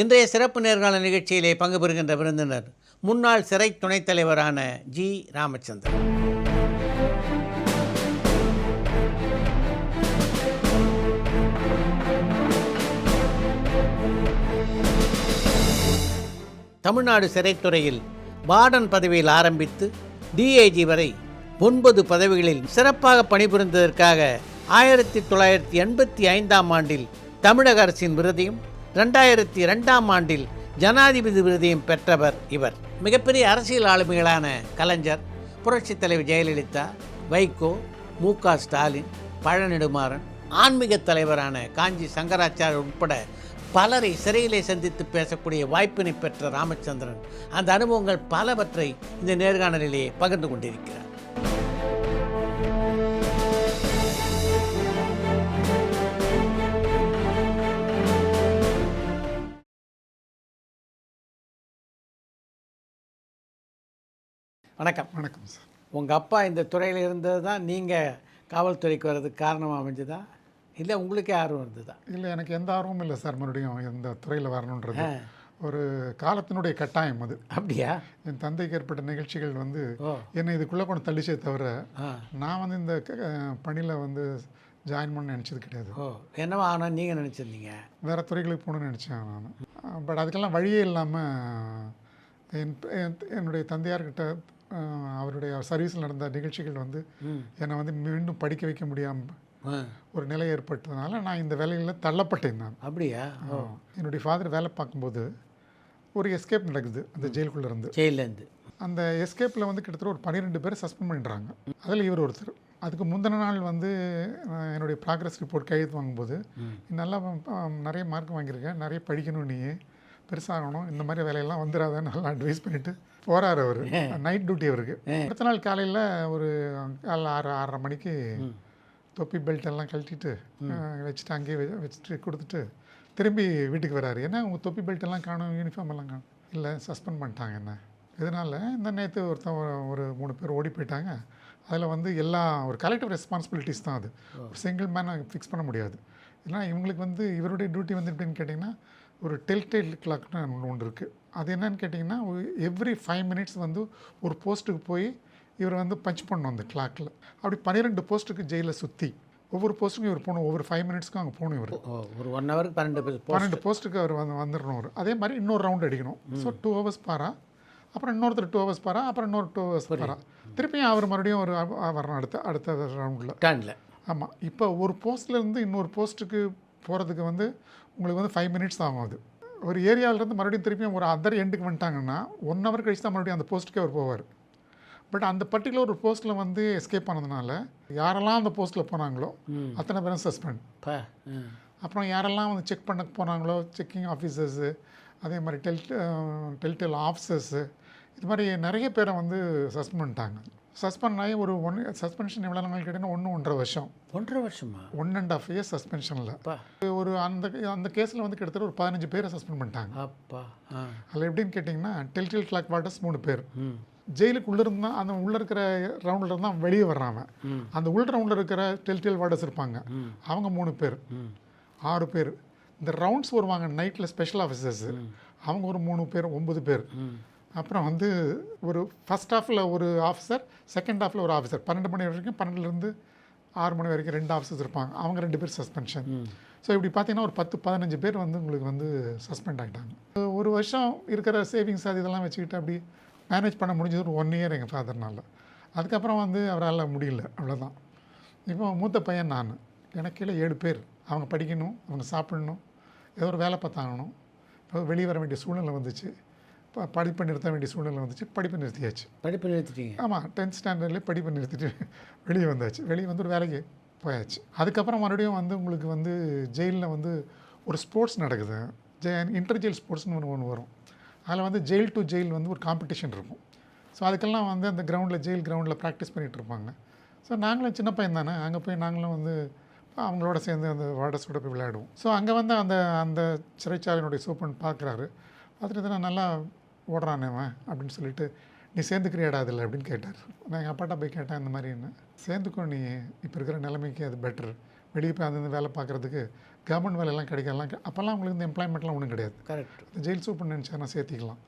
இன்றைய சிறப்பு நேர்காணல் நிகழ்ச்சியிலே பங்கு பெறுகின்ற விருந்தினர் முன்னாள் சிறை துணைத் தலைவரான ஜி. ராமச்சந்திரன். தமிழ்நாடு சிறைத்துறையில் வார்டன் பதவியில் ஆரம்பித்து டிஐஜி வரை 9 பதவிகளில் சிறப்பாக பணிபுரிந்ததற்காக 1985ஆம் ஆண்டில் தமிழக அரசின் விருதையும் 2002ஆம் ஆண்டில் ஜனாதிபதி விருதையும் பெற்றவர் இவர். மிகப்பெரிய அரசியல் ஆளுமைகளான கலைஞர், புரட்சித் தலைவர் ஜெயலலிதா, வைகோ, மு.க. ஸ்டாலின், பழநெடுமாறன், ஆன்மீக தலைவரான காஞ்சி சங்கராச்சாரியர் உட்பட பலரை சிறையிலே சந்தித்து பேசக்கூடிய வாய்ப்பினை பெற்ற ராமச்சந்திரன் அந்த அனுபவங்கள் பலவற்றை இந்த நேர்காணலிலே பகிர்ந்து கொண்டிருக்கிறார். வணக்கம். வணக்கம் சார். உங்கள் அப்பா இந்த துறையில் இருந்தது தான் நீங்கள் காவல்துறைக்கு வர்றதுக்கு காரணமாக அமைஞ்சதா, இல்லை உங்களுக்கே ஆர்வம் இருந்ததா? இல்லை, எனக்கு எந்த ஆர்வமும் இல்லை சார். மறுபடியும் இந்த துறையில் வரணுன்றது ஒரு காலத்தினுடைய கட்டாயம் அது. அப்படியா? என் தந்தைக்கு ஏற்பட்ட நிகழ்ச்சிகள் என்னை இதுக்குள்ளே கொண்டு தள்ளிச்சே தவிர நான் இந்த பணியில் ஜாயின் பண்ண நினச்சது கிடையாது. என்னவா ஆனால் நீங்கள் நினச்சிருந்தீங்க? வேறு துறைகளுக்கு போகணுன்னு நினச்சேன் நான். பட் அதுக்கெல்லாம் வழியே இல்லாமல் என்னுடைய தந்தையார்கிட்ட அவருடைய சர்வீஸில் நடந்த நிகழ்ச்சிகள் என்னை மீண்டும் படிக்க வைக்க முடியாமல் ஒரு நிலை ஏற்பட்டதுனால நான் இந்த வேலையில் தள்ளப்பட்டேன் நான். அப்படியா? என்னுடைய ஃபாதர் வேலை பார்க்கும்போது ஒரு எஸ்கேப் நடக்குது அந்த ஜெயிலேருந்து. அந்த எஸ்கேப்பில் கிட்டத்தட்ட ஒரு 12 பேர் சஸ்பெண்ட் பண்ணிடுறாங்க. அதில் இவர் ஒருத்தர். அதுக்கு முந்தின நாள் என்னுடைய ப்ராக்ரஸ் ரிப்போர்ட் கையெழுத்து வாங்கும்போது நல்லா நிறைய மார்க் வாங்கியிருக்கேன், நிறைய படிக்கணும், நீ பெருசாகணும், இந்த மாதிரி வேலையெல்லாம் வந்துடாதான்னு நல்லா அட்வைஸ் பண்ணிவிட்டு போகிறார் அவர். நைட் டியூட்டி அவருக்கு. அடுத்த நாள் காலையில் ஒரு 6:30 மணிக்கு தொப்பி பெல்ட் எல்லாம் கழட்டிட்டு வச்சுட்டு அங்கேயே வச்சுட்டு கொடுத்துட்டு திரும்பி வீட்டுக்கு வராரு. ஏன்னா உங்கள் தொப்பி பெல்ட் எல்லாம் காணும், யூனிஃபார்ம் எல்லாம் காணும். இல்லை, சஸ்பெண்ட் பண்ணிட்டாங்க என்ன. இதனால் இந்த நேற்று ஒரு 3 பேர் ஓடி போயிட்டாங்க. அதில் எல்லாம் ஒரு கலெக்டிவ் ரெஸ்பான்சிபிலிட்டிஸ் தான். அது ஒரு சிங்கிள் மேனை ஃபிக்ஸ் பண்ண முடியாது. ஏன்னா இவங்களுக்கு இவருடைய டியூட்டி எப்படின்னு கேட்டிங்கன்னா ஒரு டெல்டெயில் கிளாக்னு ஒன்று இருக்குது. அது என்னன்னு கேட்டிங்கன்னா எவ்ரி 5 மினிட்ஸ் ஒரு போஸ்ட்டுக்கு போய் இவர் பஞ்ச் பண்ணணும் அந்த கிளாக்கில். அப்படி 12 போஸ்ட்டுக்கு ஜெயிலில் சுற்றி ஒவ்வொரு போஸ்ட்டுக்கும் இவர் போகணும். ஒவ்வொரு 5 மினிட்ஸ்க்கும் அங்கே போகணும். இவர் ஒரு 1 ஹவருக்கு 12 போஸ்ட்டுக்கு அவர் வந்துடணும். அவர் அதே மாதிரி இன்னொரு ரவுண்ட் அடிக்கணும். ஸோ 2 ஹவர்ஸ் பாரா, அப்புறம் இன்னொருத்தர் 2 ஹவர்ஸ் பாரா, அப்புறம் இன்னொரு 2 ஹவர்ஸ் பாரா, திருப்பியும் அவர் மறுபடியும் வரணும் அடுத்த ரவுண்டில். ஆமாம். இப்போ ஒரு போஸ்ட்லேருந்து இன்னொரு போஸ்ட்டுக்கு போகிறதுக்கு உங்களுக்கு 5 மினிட்ஸ் ஆகும். அது ஒரு ஏரியாவிலேருந்து மறுபடியும் திருப்பியும் ஒரு அதர் எண்டுக்கு வந்துட்டாங்கன்னா 1 ஹவர் கழிச்சு தான் மறுபடியும் அந்த போஸ்ட்டுக்கே அவர் போவார். பட் அந்த பர்டிகுலர் ஒரு போஸ்ட்டில் எஸ்கேப் ஆனதுனால யாரெல்லாம் அந்த போஸ்ட்டில் போனாங்களோ அத்தனை பேரும் சஸ்பெண்ட். அப்புறம் யாரெல்லாம் செக் பண்ண போனாங்களோ செக்கிங் ஆஃபீஸர்ஸு, அதே மாதிரி டெல்டெல் ஆஃபீஸர்ஸு, இது மாதிரி நிறைய பேரை சஸ்பெண்ட் பண்ணிட்டாங்க. சஸ்பெண்ட் ஆகி ஒரு சஸ்பென்ஷன் எவ்வளோ நாள் கேட்டிங்கன்னா 1.5 வருஷம். 1.5 வருஷமா? 1.5 இயர்ஸ் சஸ்பென்ஷனில். ஒரு அந்த கேஸில் கிட்டத்தட்ட ஒரு 15 பேரை சஸ்பெண்ட் பண்ணிட்டாங்க. அப்பா. அதில் எப்படின்னு கேட்டிங்கன்னா டெல்டெல் கிளாக் வார்டர்ஸ் 3 பேர். ஜெயிலுக்கு இருந்தால் அந்த உள்ளே இருக்கிற ரவுண்டில் இருந்தால் வெளியே வர்றாங்க. அந்த உள் ரவுண்டில் இருக்கிற டெல்டெல் வார்டர்ஸ் இருப்பாங்க, அவங்க 3 பேர், 6 பேர். இந்த ரவுண்ட்ஸ் வருவாங்க நைட்டில் ஸ்பெஷல் ஆஃபீஸர்ஸு, அவங்க ஒரு 3 பேர், 9 பேர். அப்புறம் ஒரு ஃபஸ்ட் ஹாஃபில் ஒரு ஆஃபீஸர், செகண்ட் ஹாஃபில் ஒரு ஆஃபீஸர். 12 மணி வரைக்கும், 12லேருந்து 6 மணி வரைக்கும் 2 ஆஃபீஸர்ஸ் இருப்பாங்க, அவங்க 2 பேர் சஸ்பென்ஷன். ஸோ இப்படி பார்த்தீங்கன்னா ஒரு 10-15 பேர் உங்களுக்கு சஸ்பெண்ட் ஆகிட்டாங்க. ஒரு வருஷம் இருக்கிற சேவிங்ஸ் அது இதெல்லாம் வச்சுக்கிட்டு அப்படி மேனேஜ் பண்ண முடிஞ்சது ஒரு 1 இயர் எங்கள் ஃபாதர்னால். அதுக்கப்புறம் அவரால் முடியல, அவ்வளோதான். இப்போ மூத்த பையன் நான், எனக்கு கீழே 7 பேர். அவங்க படிக்கணும், அவங்க சாப்பிடணும், ஏதோ ஒரு வேலை பார்த்தாங்கணும். இப்போ வெளியே வர வேண்டிய சூழ்நிலை வந்துச்சு, படிப்பை நிறுத்த வேண்டிய சூழ்நிலை வந்துச்சு. படிப்பை நிறுத்தியாச்சு. படிப்பை நிறுத்திட்டீங்க? ஆமாம், 10th ஸ்டாண்டர்ட்லேயே படிப்பை நிறுத்திட்டு வெளியே வந்தாச்சு. வெளியே ஒரு வேலைக்கு போயாச்சு. அதுக்கப்புறம் மறுபடியும் உங்களுக்கு ஜெயிலில் ஒரு ஸ்போர்ட்ஸ் நடக்குது, இன்டர் ஜெயில் ஸ்போர்ட்ஸ்னு ஒன்று வரும். அதில் ஜெயில் டு ஜெயில் ஒரு காம்படிஷன் இருக்கும். ஸோ அதுக்கெல்லாம் அந்த கிரவுண்டில், ஜெயில் கிரவுண்டில் ப்ராக்டிஸ் பண்ணிகிட்டு இருப்பாங்க. ஸோ நாங்களும் சின்ன பையன் தானே, அங்கே போய் நாங்களும் அவங்களோட சேர்ந்து அந்த வார்டர்ஸோட போய் விளையாடுவோம். ஸோ அங்கே அந்த அந்த சிறைச்சாலையினுடைய சூப்பன் பார்க்குறாரு. பார்த்துட்டு நான் நல்லா ஓடுறானேவன் அப்படின்னு சொல்லிட்டு, நீ சேர்ந்துக்கிறியாடா அதில் அப்படின்னு கேட்டார். நான் எங்கள் அப்பாட்ட போய் கேட்டேன், இந்த மாதிரி என்ன சேர்ந்துக்கோ, நீ இப்போ இருக்கிற நிலைமைக்கு அது பெட்டர், வெளியே போய் அந்த வேலை பார்க்குறதுக்கு கவர்மெண்ட் வேலையெல்லாம் கிடைக்கலாம். அப்போல்லாம் உங்களுக்கு இந்த எம்ப்ளாய்மெண்ட்லாம் ஒன்றும் கிடையாது. கரெக்ட். இந்த ஜெயில் சூப்பர் நினச்சாருன்னா சேர்த்திக்கலாம்,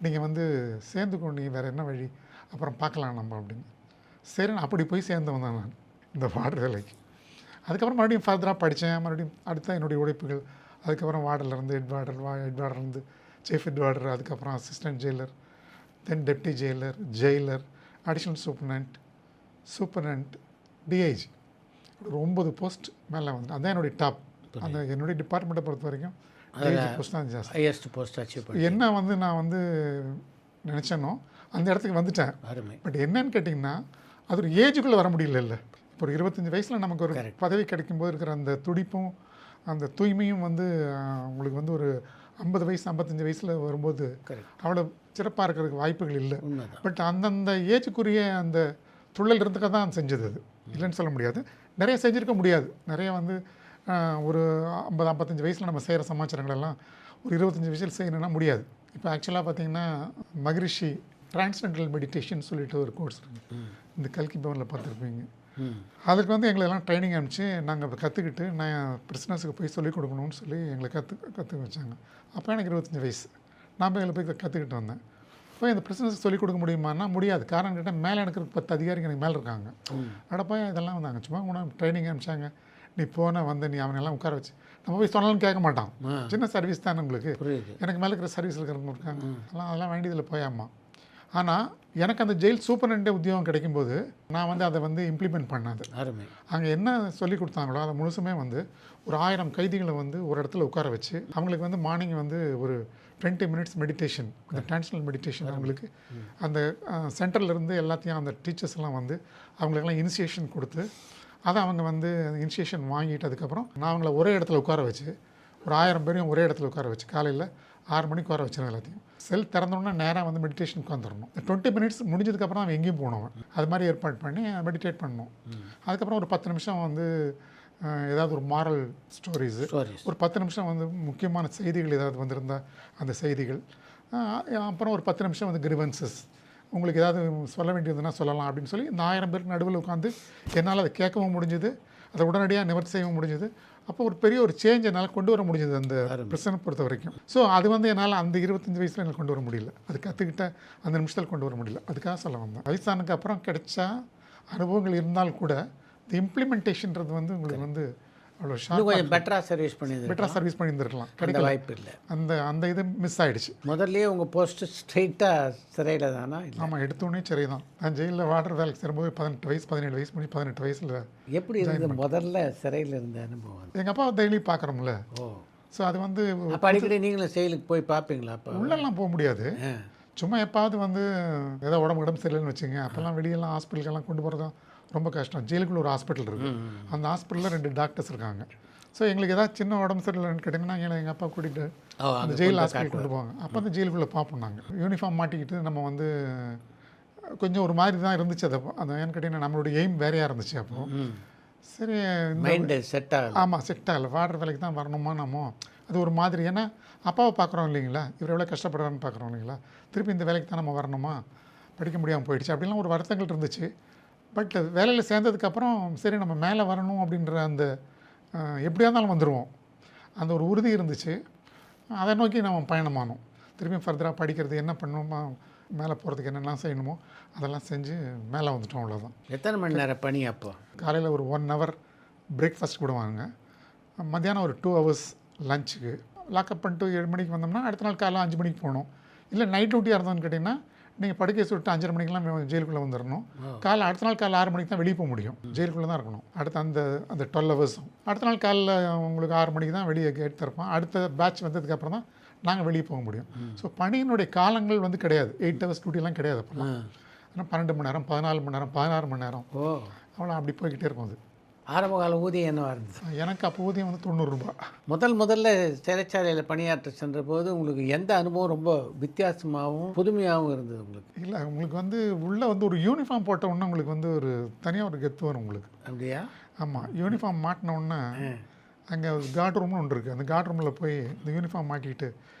நீங்கள் வந்து சேர்ந்துக்கோ, நீங்கள் வேறு என்ன வழி, அப்புறம் பார்க்கலாம் நம்ம அப்படின்னு. சரி, நான் அப்படி போய் சேர்ந்தவன் தான் நான் இந்த வார்டு வேலைக்கு. அதுக்கப்புறம் மறுபடியும் ஃபர்தராக படித்தேன். மறுபடியும் அடுத்த என்னுடைய உழைப்புகள், அதுக்கப்புறம் வார்டர்லேருந்து ஹெட் வார்டர்லேருந்து சீஃப் ஹெட் வார்டர், அதுக்கப்புறம் assistant jailer, then deputy jailer, jailer, additional superintendent, DIG, ஒரு 9 போஸ்ட் மேலே வந்து அதான் என்னுடைய டாப். அந்த என்னுடைய டிபார்ட்மெண்ட்டை பொறுத்த வரைக்கும் டிஐஜி போஸ்ட் தான் ஜாஸ்தி. ஹையஸ்ட் போஸ்ட் அச்சீவ் பண்ணி என்ன வந்து நான் வந்து நினச்சேனோ அந்த இடத்துக்கு வந்துட்டேன். அருமை. பட் என்னன்னு கேட்டிங்கன்னா, அது ஒரு ஏஜுக்குள்ளே வர முடியல. இப்போ ஒரு 25 வயசில் நமக்கு ஒரு பதவி கிடைக்கும்போது இருக்கிற அந்த துடிப்பும் அந்த தூய்மையும் வந்து உங்களுக்கு வந்து ஒரு 50 வயசு 55 வயசில் வரும்போது அவ்வளோ சிறப்பாக இருக்கிறதுக்கு வாய்ப்புகள் இல்லை. பட் அந்தந்த ஏஜுக்குரிய அந்த துள்ளல் இருந்துக்க தான் செஞ்சது. அது இல்லைன்னு சொல்ல முடியாது, நிறைய செஞ்சுருக்க முடியாது. நிறைய வந்து ஒரு 50-55 வயசில் நம்ம செய்கிற சமாச்சாரங்களெல்லாம் ஒரு 25 வயசில் செய்யணும்னா முடியாது. இப்போ ஆக்சுவலாக பார்த்திங்கன்னா மகரிஷி டிரான்ஸ்டென்டல் மெடிடேஷன் சொல்லிட்டு ஒரு கோர்ஸ் இருக்குது, இந்த கல்கி பவனில் பார்த்துருப்பீங்க. அதுக்கு வந்து எங்களெல்லாம் ட்ரைனிங் அனுப்பிச்சு நாங்கள் இப்போ கற்றுக்கிட்டு நான் பிரிஸ்னஸுக்கு போய் சொல்லிக் கொடுக்கணும்னு சொல்லி எங்களை கற்றுக்க வச்சாங்க. அப்போ எனக்கு 25 வயசு. நான் போய் எங்களை போய் கற்றுக்கிட்டு வந்தேன். போய் இந்த பிரிஸ்னஸுக்கு சொல்லிக் கொடுக்க முடியுமான்னா முடியாது. காரணம் கேட்டால் மேலே எனக்கு 10 அதிகாரிகள் எனக்கு மேலே இருக்காங்க. போய் இதெல்லாம் வந்தாங்க, சும்மா உனக்கு ட்ரைனிங் அனுப்பிச்சாங்க, நீ போன வந்து நீ அவனெல்லாம் உட்கார வச்சு நம்ம போய் சொன்னாலும் கேட்க மாட்டான். சின்ன சர்வீஸ் தானே உங்களுக்கு, எனக்கு மேலே இருக்கிற சர்வீஸ் இருக்கிறவங்க இருக்காங்க, அதெல்லாம் வேண்டியதில் போயாமா. ஆனால் எனக்கு அந்த ஜெயில் சூப்பரண்டே உத்தியோகம் கிடைக்கும்போது நான் வந்து அதை வந்து இம்ப்ளிமெண்ட் பண்ணது. அங்கே என்ன சொல்லி கொடுத்தாங்களோ அதை முழுசுமே வந்து ஒரு 1000 கைதிகளை வந்து ஒரு இடத்துல உட்கார வச்சு அவங்களுக்கு வந்து மார்னிங் வந்து ஒரு 20 மினிட்ஸ் மெடிடேஷன், அந்த டிரான்ஸ்னல் மெடிடேஷன் அவங்களுக்கு அந்த சென்டர்லேருந்து எல்லாத்தையும் அந்த டீச்சர்ஸ் எல்லாம் வந்து அவங்களுக்கெல்லாம் இனிஷியேஷன் கொடுத்து அதை அவங்க வந்து இனிஷியேஷன் வாங்கிட்டு அதுக்கப்புறம் நான் அவங்கள ஒரே இடத்துல உட்கார வச்சு ஒரு 1000 பேரையும் ஒரே இடத்துல உட்கார வச்சு காலையில் 6 மணிக்கு உட்கார வச்சிருந்தேன். எல்லாத்தையும் செல் திறந்தோன்னா நேராக வந்து மெடிடேஷனுக்கு வந்துடணும். 20 மினிட்ஸ் முடிஞ்சதுக்கப்புறம் அவன் எங்கேயும் போனவன் அது மாதிரி ஏற்பாடு பண்ணி மெடிடேட் பண்ணணும். அதுக்கப்புறம் ஒரு 10 நிமிஷம் வந்து ஏதாவது ஒரு மாரல் ஸ்டோரிஸு, ஒரு 10 நிமிஷம் வந்து முக்கியமான செய்திகள் ஏதாவது வந்திருந்தால் அந்த செய்திகள், அப்புறம் ஒரு 10 நிமிஷம் வந்து கிரிவன்சஸ், உங்களுக்கு ஏதாவது சொல்ல வேண்டியதுன்னா சொல்லலாம் அப்படின்னு சொல்லி இந்த 1000 பேருக்கு நடுவில் உட்காந்து என்னால் அதை கேட்கவும் முடிஞ்சுது, அதை உடனடியாக நிவர்த்தி செய்யவும் முடிஞ்சுது. அப்போ ஒரு பெரிய ஒரு சேஞ்ச் என்னால் கொண்டு வர முடிஞ்சது அந்த பிரச்சனை பொறுத்த வரைக்கும். ஸோ அது வந்து என்னால் அந்த 25 வயசில் எனக்கு கொண்டு வர முடியல, அது கற்றுக்கிட்ட அந்த நிமிஷத்தில் கொண்டு வர முடியல. அதுக்காக சொல்ல வந்தேன். வயசானுக்கு அப்புறம் கிடைச்சா அனுபவங்கள் இருந்தால் கூட இந்த இம்ப்ளிமெண்டேஷன்றது வந்து உங்களுக்கு வந்து அவ்வளோ கொஞ்சம் பெட்டராக சர்வீஸ் பண்ணியிருந்திருக்கலாம். கிடைக்கல, வாய்ப்பு இல்லை. அந்த இது மிஸ் ஆகிடுச்சு. முதல்ல உங்கள் போஸ்ட்டு ஸ்ட்ரெயிட்டாக சிறையில் தானா? ஆமாம், எடுத்தோடனே சிறை தான். நான் ஜெயிலில் வாட்டர் வேலைக்கு சேரும்போது 18 வயசு 17 வயசு பண்ணி 18 வயசில் எப்படி இருந்தது முதல்ல சிறையில் இருந்த அனுபவம்? எங்கள் அப்பா டெய்லி பார்க்குறோம்ல. ஸோ அது வந்து அடிக்கடி நீங்களும் செயலுக்கு போய் பார்ப்பீங்களா? அப்போ உள்ளெல்லாம் போக முடியாது, சும்மா எப்பாவது வந்து ஏதோ உடம்பு சரியில்லைன்னு வச்சுங்க. அப்போல்லாம் வெளியெல்லாம் ஹாஸ்பிட்டலுக்கெல்லாம் கொண்டு போகிறது ரொம்ப கஷ்டம். ஜெயிலுக்குள்ள ஒரு ஹாஸ்பிட்டல் இருக்குது, அந்த ஹாஸ்பிட்டலில் 2 டாக்டர்ஸ் இருக்காங்க. ஸோ எங்களுக்கு ஏதாவது சின்ன உடம்பு சரியில்லைன்னு கேட்டிங்கன்னா எங்கள் அப்பா கூட்டிகிட்டு அந்த ஜெயில் ஹாஸ்பிட்டல் கொண்டு போவாங்க. அப்போ அந்த ஜெயிலுக்குள்ளே பார்ப்போம் நாங்கள். யூனிஃபார்ம் மாட்டிக்கிட்டு நம்ம வந்து கொஞ்சம் ஒரு மாதிரி தான் இருந்துச்சு. அதை அந்த ஏன்னு கேட்டிங்கன்னா நம்மளுடைய எய்ம் வேறையாக இருந்துச்சு. அப்போது சரி மைண்டு செட் ஆகலை. ஆமாம், செட் ஆகலை. வாட்டர் வேலைக்கு தான் வரணுமா நம்ம, அது ஒரு மாதிரி. ஏன்னா அப்பாவை பார்க்குறோம் இல்லைங்களா, இவர் எவ்வளோ கஷ்டப்படுறான்னு பார்க்குறோம் இல்லைங்களா, திருப்பி இந்த வேலைக்கு தான் நம்ம வரணுமா, படிக்க முடியாமல் போயிடுச்சு அப்படின்லாம் ஒரு வருத்தங்கள் இருந்துச்சு. பட் வேலையில் சேர்ந்ததுக்கப்புறம் சரி நம்ம மேலே வரணும் அப்படின்ற அந்த எப்படியா இருந்தாலும் வந்துடுவோம் அந்த ஒரு உறுதி இருந்துச்சு. அதை நோக்கி நம்ம பயணமானோம். திரும்பியும் ஃபர்தராக படிக்கிறது என்ன பண்ணணுமோ, மேலே போகிறதுக்கு என்னெல்லாம் செய்யணுமோ அதெல்லாம் செஞ்சு மேலே வந்துட்டோம். அவ்வளோதான். எத்தனை மணி நேரம் பணி அப்போ? காலையில் ஒரு 1 ஹவர் பிரேக்ஃபாஸ்ட் கொடுவாங்க, மத்தியானம் ஒரு 2 ஹவர்ஸ் லஞ்சுக்கு. லாக்அப் பண்ணிட்டு 7 மணிக்கு வந்தோம்னா அடுத்த நாள் காலையில் 5 மணிக்கு போகணும். இல்லை நைட் டியூட்டியாக இருந்தோன்னு கேட்டிங்கன்னா நீங்கள் படுக்கை சுட்டு 5:30 மணிக்கெலாம் ஜெயிலுக்குள்ளே வந்துடணும். அடுத்த நாள் காலைல 6 மணிக்கு தான் வெளியே போக முடியும், ஜெயிலுக்குள்ளே தான் இருக்கணும். அடுத்த அந்த 12 ஹவர்ஸும். அடுத்த நாள் காலைல உங்களுக்கு 6 மணிக்கு தான் வெளியே கேட் திறப்போம். அடுத்த பேட்ச் வந்ததுக்கப்புறம் தான் நாங்கள் வெளியே போக முடியும். ஸோ பணியினுடைய காலங்கள் வந்து கிடையாது, 8 ஹவர்ஸ் டியூட்டிலாம் கிடையாது. அப்போலாம் ஆனால் 12 மணி நேரம், 14 மணி நேரம், 16 மணி நேரம், அவ்வளோ அப்படி போய்கிட்டே இருக்கும். அது ஆரம்ப கால ஊதியம் என்னவாக இருந்துச்சு? எனக்கு அப்போ ஊதியம் வந்து 90 ரூபா. முதல்ல சிறைச்சாலையில் பணியாற்ற சென்ற போது உங்களுக்கு எந்த அனுபவம் ரொம்ப வித்தியாசமாகவும் புதுமையாகவும் இருந்தது உங்களுக்கு? இல்லை, உங்களுக்கு வந்து உள்ளே வந்து ஒரு யூனிஃபார்ம் போட்ட உடனே உங்களுக்கு வந்து ஒரு தனியாக ஒரு கெத்து வரும் உங்களுக்கு. அப்படியா? ஆமாம், யூனிஃபார்ம் மாட்டின உடனே அங்கே கார்ட் ரூம்னு ஒன்று இருக்குது. அந்த கார்ட் ரூமில் போய் இந்த யூனிஃபார்ம் மாட்டிக்கிட்டு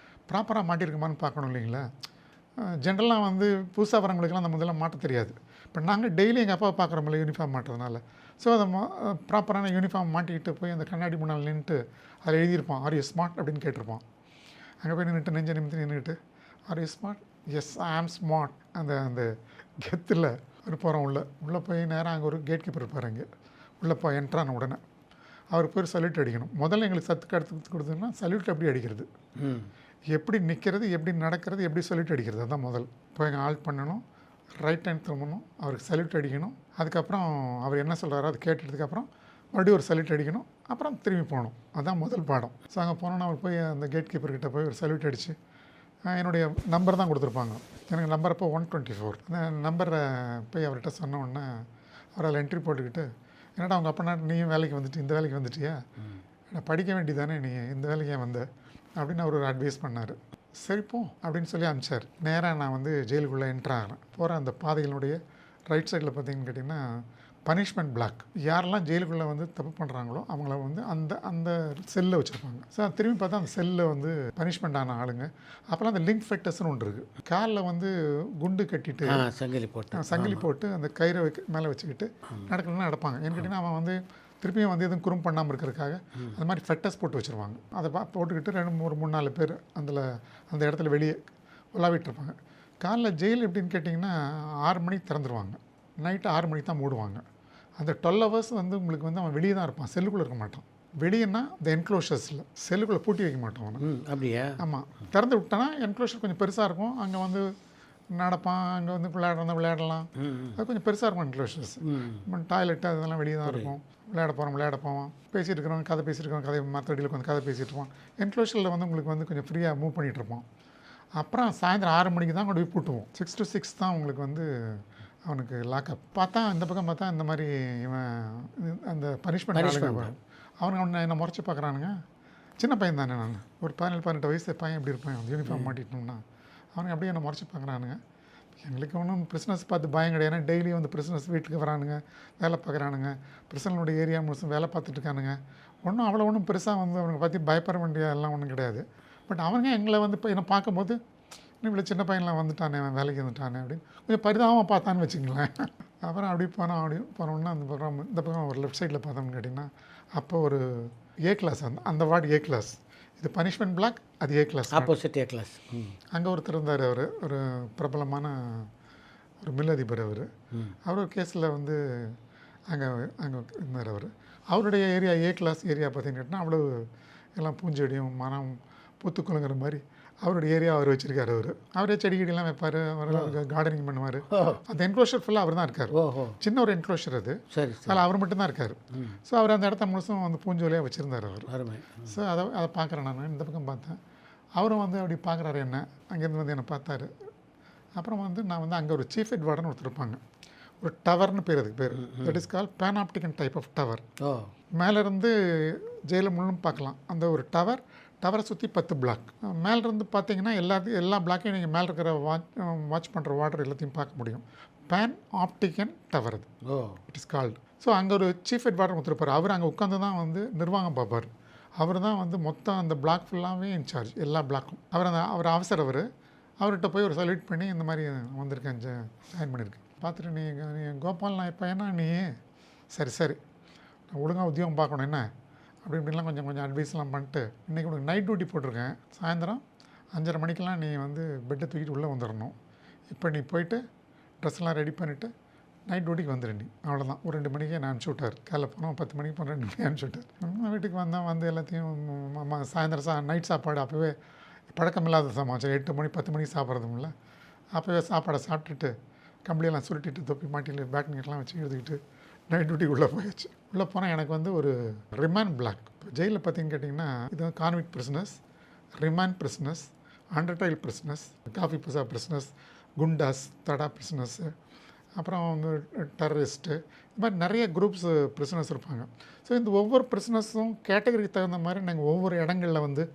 ப்ராப்பராக மாட்டியிருக்குமான்னு பார்க்கணும் இல்லைங்களா. ஜென்ரலாக வந்து புதுசாக வரவங்களுக்கெல்லாம் நம்ம இதெல்லாம் மாட்ட தெரியாது. இப்போ நாங்கள் டெய்லி எங்கள் அப்பாவை பார்க்குறோம்ல யூனிஃபார்ம் மாட்டுறதுனால. ஸோ அதை ப்ராப்பரான யூனிஃபார்ம் மாட்டிக்கிட்டு போய் அந்த கண்ணாடி முன்னால் நின்றுட்டு அதில் எழுதியிருப்பான் ஆர் யூ ஸ்மார்ட் அப்படின்னு கேட்டிருப்பான். அங்கே போய் நின்றுட்டு நெஞ்ச நிமித்தி நின்றுட்டு ஆர் யூ ஸ்மார்ட், எஸ் ஐ ஆம் ஸ்மார்ட், அந்த அந்த கெத்தில் ஒரு போகிறோம். உள்ளே போய் நேராக அங்கே ஒரு கேட் கீப்பர் இருப்பார். அங்கே உள்ளே போய் என்ட்ரான உடனே அவருக்கு போய் சல்யூட் அடிக்கணும். முதல்ல எங்களுக்கு சத்துக்கு எடுத்து கொடுத்ததுன்னா சல்யூட் எப்படி அடிக்கிறது, எப்படி நிற்கிறது, எப்படி நடக்கிறது, எப்படி சல்யூட் அடிக்கிறது, அதுதான் முதல். போய் எங்கள் ஆல்ட் பண்ணணும், ரைட் ஹேண்ட் திரும்பணும், அவருக்கு சல்யூட் அடிக்கணும். அதுக்கப்புறம் அவர் என்ன சொல்கிறாரோ அதை கேட்டதுக்கப்புறம் மறுபடியும் ஒரு சல்யூட் அடிக்கணும், அப்புறம் திரும்பி போகணும். அதுதான் முதல் பாடம். ஸோ அங்கே போனோன்னா அவர் போய் அந்த கேட் கீப்பர்கிட்ட போய் ஒரு சல்யூட் அடித்து என்னுடைய நம்பர் தான் கொடுத்துருப்பாங்க. எனக்கு நம்பர் அப்போ 124. அந்த நம்பரை போய் அவர்கிட்ட சொன்ன உடனே அவர் அதில் என்ட்ரி போட்டுக்கிட்டு, என்னடா அவங்க அப்பனா நீயும் வேலைக்கு வந்துட்டு இந்த வேலைக்கு வந்துட்டியா, படிக்க வேண்டியதானே நீ இந்த வேலைக்கு ஏன் வந்த அப்படின்னு அவர் ஒரு அட்வைஸ் பண்ணார். சரிப்போ அப்படின்னு சொல்லி அனுப்பிச்சார். நேராக நான் வந்து ஜெயிலுக்குள்ளே என்ட்ரு ஆகிறேன். போகிற அந்த பாதைகளுடைய ரைட் சைடில் பார்த்தீங்கன்னு கேட்டிங்கன்னா பனிஷ்மெண்ட் பிளாக். யாரெல்லாம் ஜெயிலுக்குள்ளே வந்து தப்பு பண்ணுறாங்களோ அவங்கள வந்து அந்த அந்த செல்லில் வச்சுருப்பாங்க. ஸோ திரும்பி பார்த்தா அந்த செல்லில் வந்து பனிஷ்மெண்ட் ஆன ஆளுங்க. அப்போல்லாம் அந்த லிங்க் ஃபெக்டர்ஸ்னு ஒன்று இருக்குது. காலில் வந்து குண்டு கட்டிட்டு சங்கிலி போட்டு அந்த கயிறை மேலே வச்சுக்கிட்டு நடக்கணும்னா நடப்பாங்க. ஏன்னு கேட்டிங்கன்னா அவன் வந்து திருப்பியும் வந்து எதுவும் குறும் பண்ணாமல் இருக்கிறதுக்காக அந்த மாதிரி ஃபெட்டஸ் போட்டு வச்சுருவாங்க. அதை போட்டுக்கிட்டு 3-4 பேர் அந்த இடத்துல வெளியே உலாவிட்டுருப்பாங்க. காலைல ஜெயில் எப்படின்னு கேட்டிங்கன்னா 6 மணிக்கு திறந்துருவாங்க, நைட்டு 6 மணிக்கு தான் மூடுவாங்க. அந்த 12 ஹவர்ஸ் வந்து உங்களுக்கு வந்து அவன் வெளியே தான் இருப்பான், செல்லுக்குள்ளே இருக்க மாட்டான். வெளியேன்னா இந்த என்க்ளோஷர்ஸில் செல்லுக்குள்ளே பூட்டி வைக்க மாட்டான் அவனை. அப்படியா? ஆமாம். திறந்து விட்டானா என்க்ளோஷர் கொஞ்சம் பெருசாக இருக்கும், அங்கே வந்து நடப்பான், அங்கே வந்து விளையாடலாம். அது கொஞ்சம் பெருசாக இருக்கும் என்க்ளோஷர்ஸ். டாய்லெட்டு அதெல்லாம் வெளியே தான் இருக்கும். விளையாட போவான், பேசிகிட்டு இருக்கிறவங்க கதை பேசிகிட்டு இருக்கிறவங்க கதை மற்றடியில் கொஞ்சம் கதை பேசிகிட்டு இருப்பான். என்க்ளோஷரில் வந்து உங்களுக்கு வந்து கொஞ்சம் ஃப்ரீயாக மூவ் பண்ணிகிட்டு இருப்பான். அப்புறம் சாயந்தரம் 6 மணிக்கு தான் கொண்டு போய் பூட்டுவோம். 6 to 6 தான் உங்களுக்கு வந்து அவனுக்கு லாக்அப். பார்த்தா இந்த பக்கம் பார்த்தா இந்த மாதிரி இவன் அந்த பனிஷ்மெண்ட் அவனுக்கு என்னை முறைச்சி பார்க்குறானுங்க. சின்ன பையன் தானே, நான் ஒரு 17-18 வயசு பையன் எப்படி இருப்பேன் யூனிஃபார்ம் மாட்டிட்டோம்னா. அவனுக்கு அப்படியே என்னை முறைச்சி பார்க்குறானுங்க. எங்களுக்கு ஒன்றும் பிரிஸ்னஸ் பார்த்து பயம் கிடையாது. ஏன்னா டெய்லி வந்து பிரிஸ்னஸ் வீட்டுக்கு வரானுங்க, வேலை பார்க்குறானுங்க, பிரிசனுடைய ஏரியா முழுசும் வேலை பார்த்துட்டு இருக்கானுங்க. ஒன்றும் பெருசாக வந்து அவனுக்கு பற்றி பயப்பட வேண்டிய எல்லாம் ஒன்றும் கிடையாது. பட் அவங்க எங்களை வந்து இப்போ என்னை பார்க்கும்போது இன்னும் இவ்வளோ சின்ன பையன்லாம் வந்துட்டானே, அவன் வேலைக்கு வந்துட்டானே அப்படின்னு கொஞ்சம் பரிதாபமாக பார்த்தான்னு வச்சுங்களேன். அப்புறம் அப்படி போனோம்னா அந்த பக்கம் இந்த பக்கம் ஒரு லெஃப்ட் சைடில் பார்த்தோம்னு கேட்டிங்கன்னா அப்போ ஒரு ஏ கிளாஸ், அந்த வார்டு ஏ கிளாஸ். இது பனிஷ்மெண்ட் பிளாக், அது A class, opposite A class. அங்கே ஒருத்தர் இருந்தார், அவர் ஒரு பிரபலமான ஒரு மில் அதிபர். அவர் ஒரு கேஸில் வந்து அங்கே இருந்தார். அவருடைய ஏரியா ஏ கிளாஸ் ஏரியா பார்த்தீங்கன்னா அவ்வளோ எல்லாம் பூஞ்செடியும் மரம் பூத்துக்குழுங்கிற மாதிரி அவருடைய ஏரியா அவர் வச்சுருக்காரு. அவரே செடி கொடியெல்லாம் வைப்பார், அவர் கார்டனிங் பண்ணுவார். அந்த என்க்ளோஷர் ஃபுல்லாக அவர் தான் இருக்கார். சின்ன ஒரு என்க்ளோஷர் அது, அதில் அவர் மட்டும்தான் இருக்கார். ஸோ அவர் அந்த இடத்த முழுசும் வந்து பூஞ்சோலியாக வச்சுருந்தார் அவர். ஸோ அதை பார்க்குறேன் நான் இந்த பக்கம் பார்த்தேன். அவரும் வந்து அப்படி பார்க்குறாரு என்ன, அங்கேருந்து வந்து என்னை பார்த்தாரு. அப்புறம் வந்து நான் வந்து அங்கே ஒரு சீஃப் ஹெட் வார்டன் ஒருத்தர் இருப்பாங்க, ஒரு டவர்னு பேர், அதுக்கு பேர் that is call panopticon type of tower. மேலேருந்து ஜெயிலில் முள்ளும் பார்க்கலாம். அந்த ஒரு டவரை சுற்றி 10 பிளாக். மேலேருந்து பார்த்தீங்கன்னா எல்லா பிளாக்கையும் நீங்கள் மேலே இருக்கிற வாட்ச் பண்ணுற வாட்டர் எல்லாத்தையும் பார்க்க முடியும். பேன் ஆப்டிகன் டவர் அது, இட் இஸ் கால்டு. ஸோ அங்கே ஒரு சீஃப் ஹெட் வார்டன் ஒருத்தருப்பார். அவர் அங்கே உட்காந்து தான் வந்து நிர்வாகம் பார்ப்பார். அவர் தான் வந்து மொத்தம் அந்த பிளாக் ஃபுல்லாகவே இன்சார்ஜ், எல்லா பிளாக்கும். அவர் அவசரம். அவர்கிட்ட போய் ஒரு சல்யூட் பண்ணி இந்த மாதிரி வந்திருக்கேன், ஜாயின் பண்ணியிருக்கேன். பார்த்துட்டு நீ கோபால் நான் இப்போ என்ன நீ சரி நான் ஒழுங்காக உத்தியோகம் பார்க்கணும் என்ன அப்படி இப்படிலாம் கொஞ்சம் அட்வைஸ்லாம் பண்ணிட்டு, இன்றைக்கி உனக்கு நைட் டியூட்டி போட்டிருக்கேன், சாயந்தரம் 5:30 மணிக்கெலாம் நீ வந்து பெட்டை தூக்கிட்டு உள்ளே வந்துடணும். இப்போ நீ போயிட்டு ட்ரெஸ்லாம் ரெடி பண்ணிவிட்டு நைட் டியூட்டிக்கு வந்துடு நீ, அவ்வளோதான். ஒரு 2 மணிக்கே நான் அனுப்பிச்சி விட்டார். காலைல போனோம் 10 மணிக்கு போன 2 மணிக்கு அனுப்பிச்சி விட்டார். வீட்டுக்கு வந்து எல்லாத்தையும் சாயந்தரம் நைட் சாப்பாடு அப்போவே பழக்கம் இல்லாத சமாச்சாரம். 8 மணி 10 மணிக்கு சாப்பிட்றதுமில்ல, அப்போவே சாப்பாடை சாப்பிட்டுட்டு கம்பளியெல்லாம் சுருட்டிட்டு தொப்பி மாட்டியில் பேட்னிக்கெலாம் வச்சு எழுதிக்கிட்டு நைட் டியூட்டிக்கு உள்ளே போயாச்சு. உள்ளே போனால் எனக்கு வந்து ஒரு ரிமாண்ட் பிளாக். இப்போ ஜெயிலில் பார்த்தீங்கன்னு கேட்டிங்கன்னா இது convict prisoners, remand prisoners, under trial prisoners, COFEPOSA prisoners, goondas, TADA prisoners, அப்புறம் வந்து டெரரிஸ்ட்டு, இந்த மாதிரி நிறைய குரூப்ஸ் பிரிசனஸ் இருப்பாங்க. ஸோ இந்த ஒவ்வொரு பிரிசனஸும் கேட்டகரிக்கு தகுந்த மாதிரி நாங்கள் ஒவ்வொரு இடங்களில் வந்து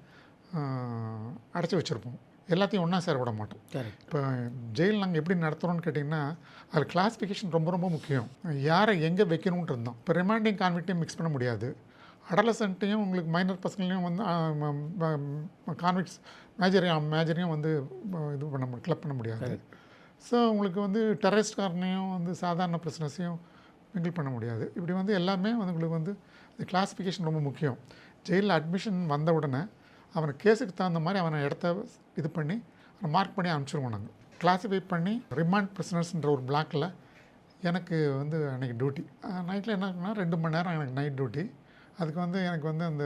அடைச்சி வச்சுருப்போம். எல்லாத்தையும் ஒன்றா சேர விட மாட்டோம். இப்போ ஜெயில் நாங்கள் எப்படி நடத்துகிறோன்னு கேட்டிங்கன்னா அது கிளாஸிஃபிகேஷன் ரொம்ப முக்கியம். யாரை எங்கே வைக்கணுன்ட்டு இருந்தோம். இப்போ ரிமாண்டிங் கான்விக்டையும் மிக்ஸ் பண்ண முடியாது, அடலசன்ட்டையும் உங்களுக்கு மைனர் பசங்களையும் வந்து கான்விக்ட்ஸ் மேஜரையும் வந்து இது கிளப் பண்ண முடியாது. ஸோ உங்களுக்கு வந்து டெரரிஸ்ட்காரனையும் வந்து சாதாரண பிரிசனஸையும் மிங்கிள் பண்ண முடியாது. இப்படி வந்து எல்லாமே வந்து உங்களுக்கு வந்து இந்த கிளாஸிஃபிகேஷன் ரொம்ப முக்கியம். ஜெயிலில் அட்மிஷன் வந்த உடனே அவனை கேஸுக்கு தகுந்த மாதிரி அவனை இடத்த இது பண்ணி அவனை மார்க் பண்ணி அனுப்பிச்சிருவோம். நாங்கள் கிளாஸிஃபை பண்ணி ரிமாண்ட் பிரிசனர்ஸ்ன்ற ஒரு பிளாக்கில் எனக்கு வந்து அன்றைக்கி டியூட்டி நைட்டில் என்ன இருக்குன்னா 2 மணி நேரம் எனக்கு நைட் டியூட்டி. அதுக்கு வந்து எனக்கு வந்து அந்த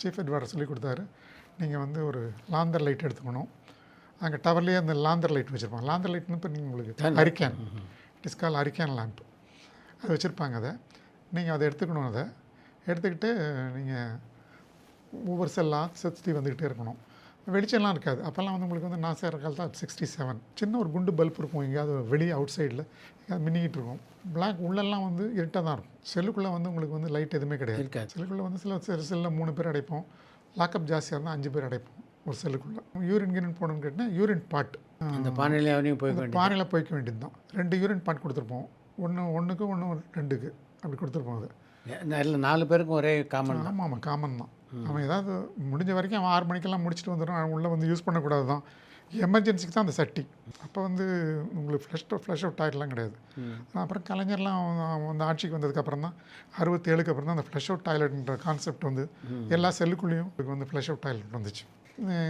சீஃப் அட்வைசர் சொல்லி கொடுத்தாரு, நீங்கள் வந்து ஒரு லாந்தர் லைட் எடுத்துக்கணும். அங்கே டவர்லேயே அந்த லாந்தர் லைட் வச்சுருப்பாங்க. லாந்தர் லைட்னு இப்போ நீங்கள் உங்களுக்கு hurricane, it is call hurricane lamp, அது வச்சுருப்பாங்க. அதை நீங்கள் அதை எடுத்துக்கணும். அதை எடுத்துக்கிட்டு நீங்கள் ஒவ்வொரு செல்லாக சுற்றி வந்துக்கிட்டே இருக்கணும். வெளிச்சம்லாம் இருக்காது. அப்போல்லாம் வந்து உங்களுக்கு வந்து நான் சேர காலத்தில் 67 சின்ன ஒரு குண்டு பல்ப் இருக்கும் எங்கேயாவது வெளியே அவுட் சைடில் எங்கேயாவது மின்னிக்கிட்டு இருக்கும். பிளாக் உள்ளெல்லாம் வந்து இருட்டாக தான் இருக்கும். செல்லுக்குள்ளே வந்து உங்களுக்கு வந்து லைட் எதுவுமே கிடையாது. செல்லுக்குள்ளே வந்து சில செல்லில் 3 பேர் அடைப்போம். லாக்அப் ஜாஸ்தியாக இருந்தால் 5 பேர் அடைப்போம் ஒரு செல்லுக்குள்ளே. யூரின் கிரின் போகணுன்னு கேட்டால் யூரின் பாட் அந்த பானையில் போய்க்க வேண்டியது தான். 2 யூரின் பாட் கொடுத்துருப்போம். ஒன்றுக்கு 2க்கு அப்படி கொடுத்துருப்போம். அது 4 பேருக்கும் ஒரே காமன். ஆமாம் காமன் தான். அவன் ஏதாவது முடிஞ்ச வரைக்கும் அவன் 6 மணிக்கெல்லாம் முடிச்சுட்டு வந்துடும். அவன் உள்ளே வந்து யூஸ் பண்ணக்கூடாது தான். எமர்ஜென்சிக்கு தான் அந்த சட்டி. அப்போ வந்து உங்களுக்கு ஃப்ளஷ் அவுட் டாய்லெட்லாம் கிடையாது. அப்புறம் கலைஞர்லாம் வந்து ஆட்சிக்கு வந்ததுக்கப்புறம் தான் 67க்கு அப்புறம் தான் அந்த ஃப்ளஷ் அவுட் டாய்லெட்ன்ற கான்செப்ட் வந்து எல்லா செல்லுக்குள்ளேயும் வந்து ஃப்ளஷ் அவுட் டாய்லெட் வந்துச்சு.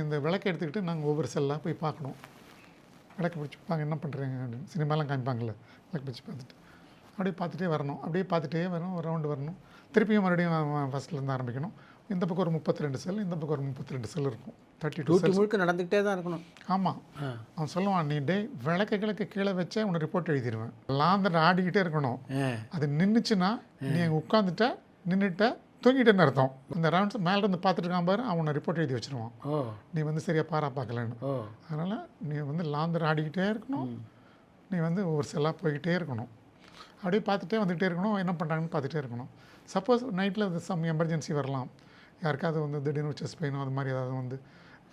இந்த விளக்கை எடுத்துக்கிட்டு நாங்கள் ஒவ்வொரு செல்லாக போய் பார்க்கணும். விளக்கு பிடிச்சிப்பாங்க, என்ன பண்ணுறீங்க அப்படின்னு சினிமாலாம் காமிப்பாங்கள்ல, விளக்கு பிடிச்சி பார்த்துட்டு அப்படியே பார்த்துட்டே வரணும். அப்படியே பார்த்துட்டே வரணும், ஒரு ரவுண்டு வரணும். திருப்பியும் மறுபடியும் ஃபஸ்ட்லேருந்து ஆரம்பிக்கணும். இந்த பக்கம் ஒரு 32 செல், இந்த பக்கம் ஒரு 32 செல் இருக்கும். 32 செல் முழுக்க நடந்துக்கிட்டே தான் இருக்கணும். ஆமாம். அவன் சொல்லுவான், நீ விளக்குகளுக்கு கீழே வச்சே உன்னை ரிப்போர்ட் எழுதிடுவேன். லாந்தர் ஆடிக்கிட்டே இருக்கணும். அது நின்றுச்சுன்னா நீ உட்காந்துட்ட, நின்றுட்ட, தூங்கிட்டேன்னு அர்த்தம். இந்த ரவுண்ட்ஸ் மேலே இருந்து பார்த்துட்டு இருக்கான் பாரு, அவனை ரிப்போர்ட் எழுதி வச்சுருவான். நீ வந்து சரியாக பார்க்கலன்னு. அதனால் நீ வந்து லாந்தர் ஆடிக்கிட்டே இருக்கணும். நீ வந்து ஒவ்வொரு செல்லாக போய்கிட்டே இருக்கணும். அப்படியே பார்த்துட்டே வந்துகிட்டே இருக்கணும். என்ன பண்ணுறாங்கன்னு பார்த்துட்டே இருக்கணும். சப்போஸ் நைட்டில் சம் எமர்ஜென்சி வரலாம், யாருக்காவது வந்து திடீர்னு செஸ்ட் பெயினோ அது மாதிரி ஏதாவது வந்து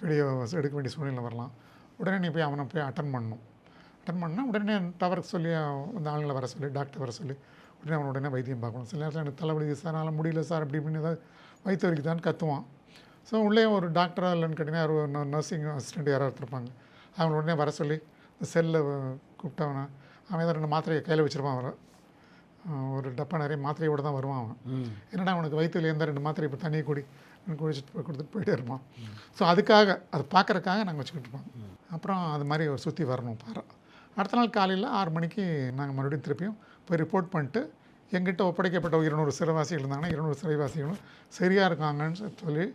வீடியோ எடுக்க வேண்டிய சூழ்நிலை வரலாம். உடனே நீ போய் அவனை போய் அட்டன் பண்ணணும். அட்டன் பண்ணால் உடனே டவருக்கு சொல்லி அந்த ஆளுங்களை வர சொல்லி, டாக்டர் வர சொல்லி உடனே அவனை உடனே வைத்தியம் பார்க்கணும். சில நேரத்தில் எனக்கு தலைவலி சார், அதனால் முடியல சார் அப்படி இப்படின்னு ஏதாவது வயிற்று வலிக்குதான்னு கத்துவான். ஸோ உள்ளே ஒரு டாக்டராக இல்லைன்னு கேட்டிங்கன்னா ஒரு நர்சிங் அசிஸ்டண்ட் யாராவது இருப்பாங்க. அவனை உடனே வர சொல்லி இந்த செல்லில் கூப்பிட்டவனை அவன் ஏதாவது 2 மாத்திரையை கையில் வச்சுருப்பான். அவரை ஒரு டப்பா நிறைய மாத்திரையோடு தான் வருவான். அவன் என்னடா அவனுக்கு வயிற்றுல இருந்தால் 2 மாத்திரை இப்போ தண்ணியை குடிச்சிட்டு கொடுத்துட்டு போயிட்டே இருப்பான். ஸோ அதுக்காக அது பார்க்குறக்காக நாங்கள் வச்சுக்கிட்டு இருப்போம். அப்புறம் அது மாதிரி ஒரு சுற்றி வரணும் பாரு. அடுத்த நாள் காலையில் 6 மணிக்கு நாங்கள் மறுபடியும் திருப்பியும் போய் ரிப்போர்ட் பண்ணிட்டு எங்கிட்ட ஒப்படைக்கப்பட்ட 200 சிறைவாசிகள் இருந்தாங்கன்னா 200 சிறைவாசிகளும் சரியாக இருக்காங்கன்னு சொல்லி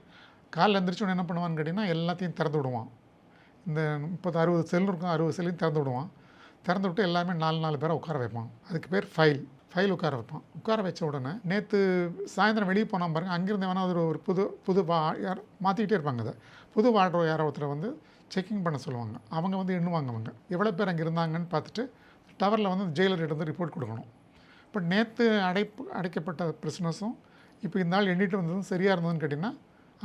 காலையில் எழுந்திரிச்சோன்னு என்ன பண்ணுவான்னு கேட்டிங்கன்னா எல்லாத்தையும் திறந்து விடுவான். இந்த 30-60 செல் இருக்கும், 60 செல்லையும் திறந்து விடுவான். திறந்து விட்டு எல்லாமே 4 பேரை உட்கார வைப்பான். அதுக்கு பேர் ஃபைல் உட்கார வைப்பான். உட்கார வச்ச உடனே நேற்று சாயந்தரம் வெளியே போனால் பாருங்கள், அங்கேருந்து வேணால் ஒரு புது யார் மாற்றிக்கிட்டே இருப்பாங்க. அதை புது வார்டரோ யாரோ ஒருத்தரை வந்து செக்கிங் பண்ண சொல்லுவாங்க. அவங்க வந்து எண்ணுவாங்க. அவங்க எவ்வளோ பேர் அங்கே இருந்தாங்கன்னு பார்த்துட்டு டவரில் வந்து ஜெயிலர்கிட்ட வந்து ரிப்போர்ட் கொடுக்கணும். இப்போ நேற்று அடைக்கப்பட்ட பிரிசனர்ஸும் இப்போ இந்த நாள் எண்ணிட்டு வந்ததும் சரியாக இருந்ததுன்னு கேட்டிங்கன்னா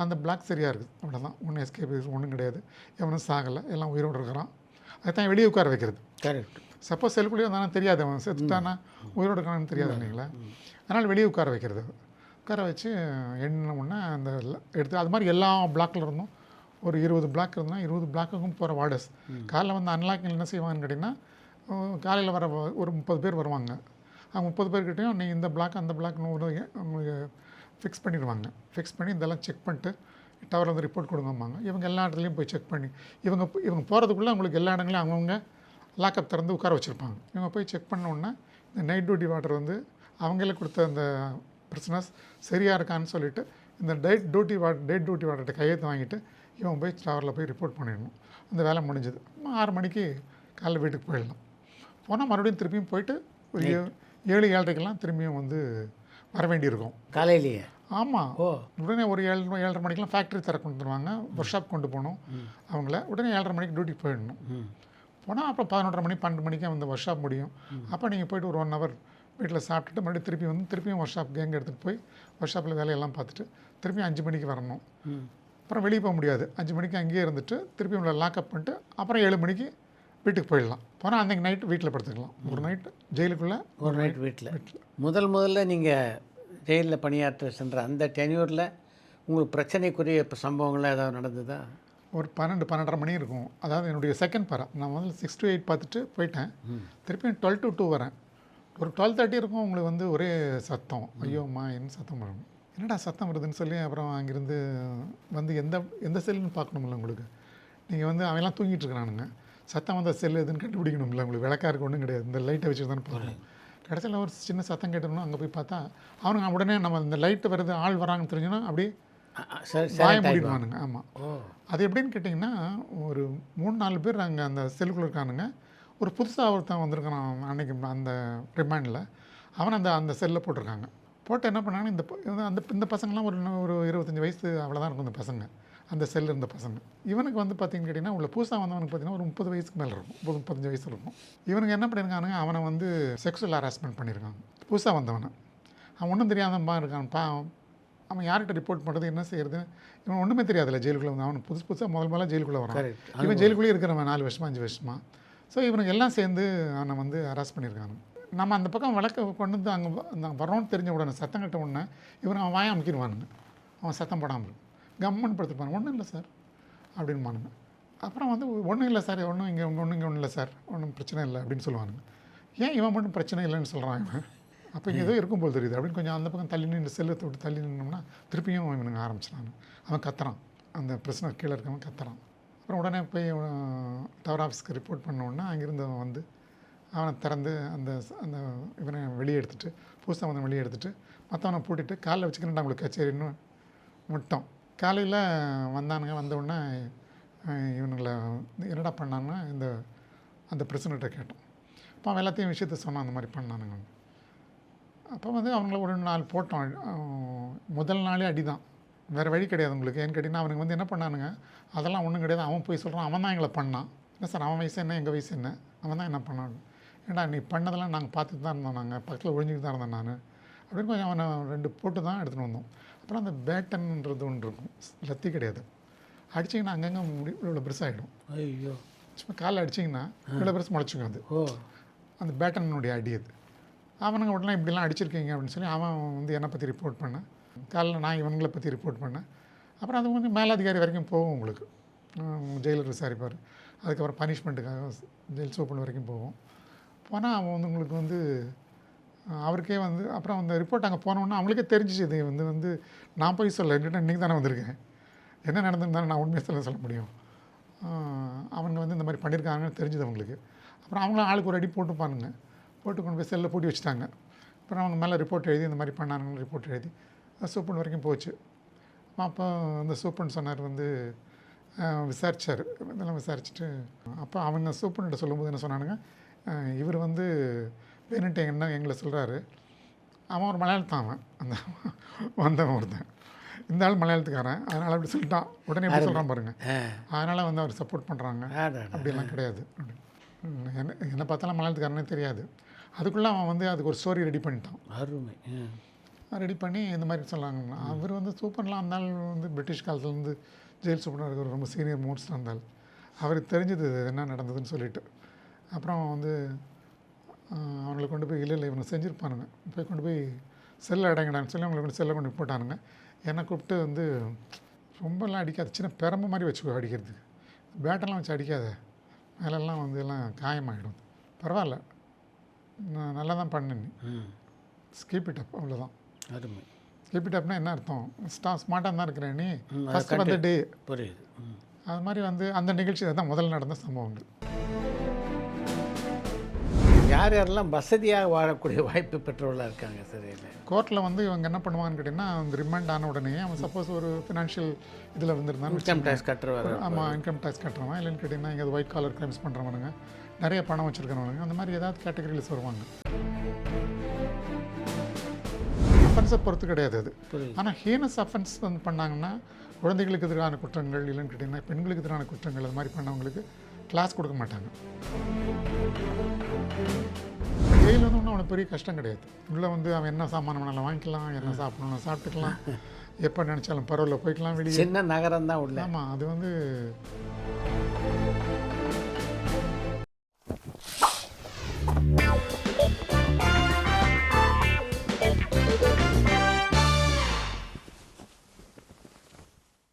அந்த பிளாக் சரியாக இருக்குது. அவ்வளோதான். ஒன்றும் எஸ்கேப் ஒன்றும் கிடையாது. எவனும் சாகலை, எல்லாம் உயிரோடு இருக்கிறான். அதுதான் வெளியே உட்கார வைக்கிறது. கரெக்ட். சப்போஸ் செல்லுக்குள்ளேயே வந்தாலும் தெரியாது, அவன் செத்துட்டானா உயிரோடு இருக்கானு தெரியாது இல்லைங்களா. அதனால் வெளியே உட்கார வைக்கிறது. உட்கார வச்சு எண்ணோம்னா அந்த எடுத்து அது மாதிரி எல்லா பிளாக்கில் இருந்தும் ஒரு 20 பிளாக் இருந்தால் 20 பிளாக்குக்கும் போகிற வார்டர்ஸ் காலையில் வந்து அன்லாக்கிங் என்ன செய்வாங்கன்னு கேட்டிங்கன்னா காலையில் வர ஒரு 30 பேர் வருவாங்க. அவங்க 30 பேர்கிட்டையும் நீங்கள் இந்த பிளாக் அந்த பிளாக்னு உங்களுக்கு ஃபிக்ஸ் பண்ணிடுவாங்க. ஃபிக்ஸ் பண்ணி இதெல்லாம் செக் பண்ணிட்டு டவரில் வந்து ரிப்போர்ட் கொடுங்கம்பாங்க. இவங்க எல்லா இடத்துலையும் போய் செக் பண்ணி இவங்க போகிறதுக்குள்ளே அவங்களுக்கு எல்லா இடங்களையும் அவங்கவுங்க லாக்அப் திறந்து உட்கார வச்சுருப்பாங்க. இவங்க போய் செக் பண்ணோன்னா இந்த நைட் டியூட்டி வார்டர் வந்து அவங்களே கொடுத்த அந்த பிரிசனர்ஸ் சரியாக இருக்கான்னு சொல்லிவிட்டு இந்த டேட் டியூட்டி வார்டர்கிட்ட கையெழுத்து வாங்கிட்டு இவன் போய் டவரில் போய் ரிப்போர்ட் பண்ணிடணும். அந்த வேலை முடிஞ்சது. 6 மணிக்கு காலைல வீட்டுக்கு போயிடலாம். போனால் மறுபடியும் திருப்பியும் போயிட்டு ஒரு 7-7:30 திரும்பியும் வந்து வர வேண்டியிருக்கும் காலையிலேயே. ஆமாம். உடனே ஒரு 7-7:30 மணிக்கெலாம் ஃபேக்ட்ரி தர கொண்டு வந்துடுவாங்க. ஒர்க் ஷாப் கொண்டு போகணும் அவங்கள. உடனே 7:30 மணிக்கு டியூட்டிக்கு போயிடணும். போனால் அப்புறம் 11:30 மணி 12 மணிக்கு அந்த ஒர்க் ஷாப் முடியும். அப்போ நீங்கள் போய்ட்டு ஒரு 1 hour வீட்டில் சாப்பிட்டுட்டு மறுபடியும் திருப்பியும் ஒர்க் ஷாப் கேங் எடுத்துகிட்டு போய் ஒர்க் ஷாப்பில் வேலையெல்லாம் பார்த்துட்டு திருப்பியும் 5 மணிக்கு வரணும். அப்புறம் வெளியே போக முடியாது. 5 மணிக்கு அங்கேயே இருந்துட்டு திருப்பியும் உள்ள லாக்அப் பண்ணிட்டு அப்புறம் 7 மணிக்கு வீட்டுக்கு போயிடலாம். போனால் அன்றைக்கி நைட்டு வீட்டில் படுத்துக்கலாம். ஒரு நைட்டு ஜெயிலுக்குள்ளே, ஒரு நைட் வீட்டில். முதல்ல நீங்கள் ஜெயிலில் பணியாற்ற சென்ற அந்த டென்யூரில் உங்களுக்கு பிரச்சனைக்குரிய சம்பவங்கள்லாம் ஏதாவது நடந்ததா? ஒரு 12-12:30 மணி இருக்கும். அதாவது என்னுடைய செகண்ட் பரா. நான் முதல்ல 6 to 8 பார்த்துட்டு போயிட்டேன். திருப்பியும் 12 to 2 வரேன். ஒரு 12:30 இருக்கும், உங்களுக்கு வந்து ஒரே சத்தம். ஐயோம்மா என்ன சத்தம் வரும், என்னடா சத்தம் வருதுன்னு சொல்லி அப்புறம் அங்கேருந்து வந்து எந்த செல்லுன்னு பார்க்கணும்ல உங்களுக்கு. நீங்கள் வந்து அவெல்லாம் தூங்கிட்டு இருக்கிறானுங்க, சத்தம் வந்த செல்லு எதுன்னு கண்டுபிடிக்கணும்ல உங்களுக்கு. விளக்காருக்கு ஒன்றும் கிடையாது, இந்த லைட்டை வச்சு தானே போகணும். கடைசியில் ஒரு சின்ன சத்தம் கேட்டோம்னா அங்கே போய் பார்த்தா அவனுங்க உடனே நம்ம இந்த லைட்டு வருது ஆள் வராங்கன்னு தெரிஞ்சுன்னா அப்படியே வாய மூடிடுவானுங்க. ஆமாம். அது எப்படின்னு கேட்டிங்கன்னா, ஒரு 3-4 பேர் அங்கே அந்த செல்லுக்குள்ளே இருக்கானுங்க. ஒரு புதுசாக ஒருத்தன் வந்திருக்கான் அன்றைக்கி அந்த ரிமாண்டில். அவன் அந்த செல்லில் போட்டிருக்காங்க. போட்டு என்ன பண்ணாங்கன்னா, இந்த பசங்கள்லாம் ஒரு 25 வயசு அவ்வளோதான் இருக்கும். இந்த பசங்க அந்த செல்லு இருந்த பசங்க. இவனுக்கு வந்து பார்த்திங்கன்னு கேட்டிங்கன்னா, உள்ள புதுசாக வந்தவனுக்கு பார்த்திங்கன்னா ஒரு 30 வயசுக்கு மேலே இருக்கும், 35 வயசு இருக்கும். இவனுக்கு என்ன பண்ணியிருக்கானுங்க, அவனை வந்து செக்ஷுவல் ஹராஸ்மெண்ட் பண்ணியிருக்காங்க. புதுசாக வந்தவனை. அவன் ஒன்றும் தெரியாதப்பா இருக்கான்ப்பா. அவன் யார்கிட்ட ரிப்போர்ட் பண்ணுறது, என்ன செய்கிறது, இவன் ஒன்றுமே தெரியாதுல்ல. ஜெயிலுக்குள்ளே வந்து அவன் புதுசாக முதல்ல ஜெயிலுக்குள்ளே வரான். இவன் ஜெயிலுக்குள்ளேயே இருக்கிறவன் 4 வருஷமா 5 வருஷமா. ஸோ இவனுக்கு எல்லாம் சேர்ந்து அவனை வந்து ஹராஸ் பண்ணியிருக்காங்க. நம்ம அந்த பக்கம் வழக்க கொண்டு வந்து அங்கே வரோன்னு தெரிஞ்ச உடனே சத்தம் கட்ட உடனே அவன் வாயை அமுக்கிடுவானுங்க. அவன் சத்தம் போடாமல் கம்மன் படுத்துப்பான். ஒன்றும் இல்லை சார் அப்படின்பானுங்க. அப்புறம் வந்து ஒன்றும் இல்லை சார், இங்கே ஒன்றும் இல்லை சார், ஒன்றும் பிரச்சனை இல்லை அப்படின்னு சொல்லுவானுங்க. ஏன் இவன் மட்டும் பிரச்சனை இல்லைன்னு சொல்கிறான் இவன்? அப்போ இங்கே ஏதோ இருக்கும் போல் தெரியுது அப்படின்னு கொஞ்சம் அந்த பக்கம் தள்ளி நின்று செல்லத்தை விட்டு தள்ளி நின்னோம்னா திருப்பியும் இவனுங்க ஆரம்பிச்சிட்டாங்க. அவன் கத்துறான், அந்த பிரச்சனை கீழே இருக்கவன் கத்துறான். அப்புறம் உடனே போய் டவர் ஆஃபீஸ்க்கு ரிப்போர்ட் பண்ணோன்னா அங்கேருந்து அவன் வந்து அவனை திறந்து அந்த இவனை வெளியே எடுத்துகிட்டு, புதுசாக வந்து வெளியே எடுத்துகிட்டு மற்றவனை பூட்டிட்டு காலைல வச்சுக்கிறேன்டா உங்களுக்கு கச்சேரின்னு விட்டோம். காலையில் வந்தானுங்க. வந்தவுடனே இவனுங்களை என்னடா பண்ணாங்கன்னா அந்த பிரச்சனைகிட்ட கேட்டோம். அப்போ அவன் எல்லாத்தையும் விஷயத்த சொன்னான், அந்த மாதிரி பண்ணானுங்க. அப்போ வந்து அவங்கள ஒரு 4 போட்டோம். முதல் நாளே அடி தான், வேறு வழி கிடையாது உங்களுக்கு. ஏன்னு கேட்டிங்கன்னா அவனுக்கு வந்து என்ன பண்ணானுங்க, அதெல்லாம் ஒன்றும் கிடையாது. அவன் போய் சொல்கிறான், அவன் தான் எங்களை பண்ணான். என்ன சார் அவன் வயசு என்ன, எங்கள் வயசு என்ன, அவன் தான் என்ன பண்ணான். ஏன்டா நீ பண்ணதெல்லாம் நாங்கள் பார்த்துட்டு தான் இருந்தோம், நாங்கள் பக்கத்தில் ஒழிஞ்சிட்டு தான் இருந்தேன் நான் அப்படின்னு கொஞ்சம் அவனை 2 போட்டு தான் எடுத்துகிட்டு வந்தோம். அப்புறம் அந்த பேட்டன்ன்றது ஒன்று இருக்கும், லத்தி கிடையாது. அடிச்சிங்கன்னா அங்கங்கே இவ்வளோ பெருசாகிடும். ஐயோ, சும்மா காலில் அடிச்சிங்கன்னா இவ்வளோ பெருசு முளைச்சிக்கும் அது. அந்த பேட்டனுடைய அடி அது. அவனுங்க உடனே இப்படிலாம் அடிச்சிருக்கீங்க அப்படின்னு சொல்லி அவன் வந்து என்னை பற்றி ரிப்போர்ட் பண்ணேன். காலையில் நான் இவங்களை பற்றி ரிப்போர்ட் பண்ணேன். அப்புறம் அது வந்து மேலதிகாரி வரைக்கும் போகும் உங்களுக்கு. ஜெயிலர் விசாரிப்பார். அதுக்கப்புறம் பனிஷ்மெண்ட்டுக்காக ஜெயில் சூப்பர் வரைக்கும் போகும். போனால் அவன் வந்து உங்களுக்கு வந்து அவருக்கே வந்து அப்புறம் அந்த ரிப்போர்ட் அங்கே போனோன்னா அவங்களுக்கே தெரிஞ்சிச்சு இது வந்து நான் போய் சொல்ல என்கிட்ட இன்றைக்கி தானே வந்திருக்கேன், என்ன நடந்திருந்தாலும் நான் உண்மையை சொல்ல முடியும். அவங்க வந்து இந்த மாதிரி பண்ணியிருக்காங்கன்னு தெரிஞ்சுது அவங்களுக்கு. அப்புறம் அவங்களும் ஆளுக்கு ஒரு அடி போட்டுப்பானுங்க. போட்டு கொண்டு போய் செல்லில் பூட்டி வச்சுட்டாங்க. அப்புறம் அவங்க மேலே ரிப்போர்ட் எழுதி இந்த மாதிரி பண்ணானுங்கன்னு ரிப்போர்ட் எழுதி சூப்பர் வரைக்கும் போச்சு. அப்போ அந்த சூப்பர்னு சொன்னார் வந்து விசாரித்தார். இதெல்லாம் விசாரிச்சுட்டு அப்போ அவங்க சூப்பர்கிட்ட சொல்லும்போது என்ன சொன்னானுங்க, இவர் வந்து வேணுன்ட்டு எங்களை சொல்கிறாரு. அவன் ஒரு மலையாளத்தான், அவன் அந்த வந்தவன் ஒருத்தன், இந்த ஆள் மலையாளத்துக்காரன், அதனால் அப்படி சொல்லிட்டான். உடனே எப்படி சொல்கிறான் பாருங்கள். அதனால் வந்து அவர் சப்போர்ட் பண்ணுறாங்க அப்படிலாம் கிடையாது. என்ன பார்த்தாலும் மலையாளத்துக்காரனே தெரியாது. அதுக்குள்ளே அவன் வந்து அதுக்கு ஒரு ஸ்டோரி ரெடி பண்ணிட்டான். அருமை. ரெடி பண்ணி இந்த மாதிரி சொல்லாங்கன்னா அவர் வந்து சூப்பர்லாம் இருந்தாலும் வந்து பிரிட்டிஷ் காலத்துலேருந்து ஜெயில் சூப்பராக இருக்கிற ரொம்ப சீனியர் மோஸ்ட் இருந்தால் அவருக்கு தெரிஞ்சது என்ன நடந்ததுன்னு சொல்லிட்டு அப்புறம் வந்து அவங்களை கொண்டு போய் இல்லை இவங்க செஞ்சுருப்பானுங்க, போய் கொண்டு போய் செல்லை அடங்கிடான்னு சொல்லி அவங்களை கொண்டு செல்லை கொண்டு போட்டானுங்க. என்னை கூப்பிட்டு வந்து ரொம்பலாம் அடிக்காது, சின்ன பெரம்பு மாதிரி வச்சுக்கோ அடிக்கிறதுக்கு, பேட்டெல்லாம் வச்சு அடிக்காத, மேலெல்லாம் வந்து எல்லாம் காயமாகிடும், பரவாயில்ல நான் நல்லா தான் பண்ணேன், ஸ்கீப் இட் அப், அவ்வளோதான். அருமை. ஸ்கீப் இட் அப்னா என்ன அர்த்தம், ஸ்மார்ட்டாக தான் இருக்கிறேன் நீ ஃபஸ்ட்டு வந்து டே புரியுது. அது மாதிரி வந்து அந்த நிகழ்ச்சி தான் முதல்ல நடந்த சம்பவங்கள். யார் யாரெல்லாம் வசதியாக வாழக்கூடிய வாய்ப்பு பெற்றவர்களாக இருக்காங்க சார்? கோர்ட்டில் வந்து இவங்க என்ன பண்ணுவாங்கன்னு கேட்டிங்கன்னா, அவங்க ரிமாண்ட் ஆன உடனே அவன் சப்போஸ் ஒரு ஃபினான்ஷியல் இதில் வந்துருந்தாங்க, இன்கம் டேக்ஸ் கட்டுறவங்க, ஆமாம் இன்கம் டேக்ஸ் கட்டுறவன், இல்லைன்னு கேட்டிங்கன்னா இங்கே ஒயிட் காலர் கிரைம்ஸ் பண்ணுறவனுங்க, நிறைய பணம் வச்சுருக்கிறவனுங்க, அந்த மாதிரி ஏதாவது கேட்டகரியில் வருவாங்க. அஃபென்ஸை பொறுத்து கிடையாது அது. ஆனால் ஹீனஸ் அஃபென்ஸ் வந்து பண்ணாங்கன்னா குழந்தைகளுக்கு எதிரான குற்றங்கள், இல்லைன்னு கேட்டிங்கன்னா பெண்களுக்கு எதிரான குற்றங்கள், அது மாதிரி பண்ணவங்களுக்கு கிளாஸ் கொடுக்க மாட்டாங்க. ஜெயில் வந்து ஒன்றும் அவனுக்கு பெரிய கஷ்டம் கிடையாது. உள்ளே வந்து அவன் என்ன சாமான் வேணாலும் வாங்கிக்கலாம், என்ன சாப்பிடணும் சாப்பிட்டுக்கலாம், எப்போ நினச்சாலும் பரவாயில்ல போய்க்கலாம், வெளியே சின்ன நகரம் தான் உள்ள. ஆமாம், அது வந்து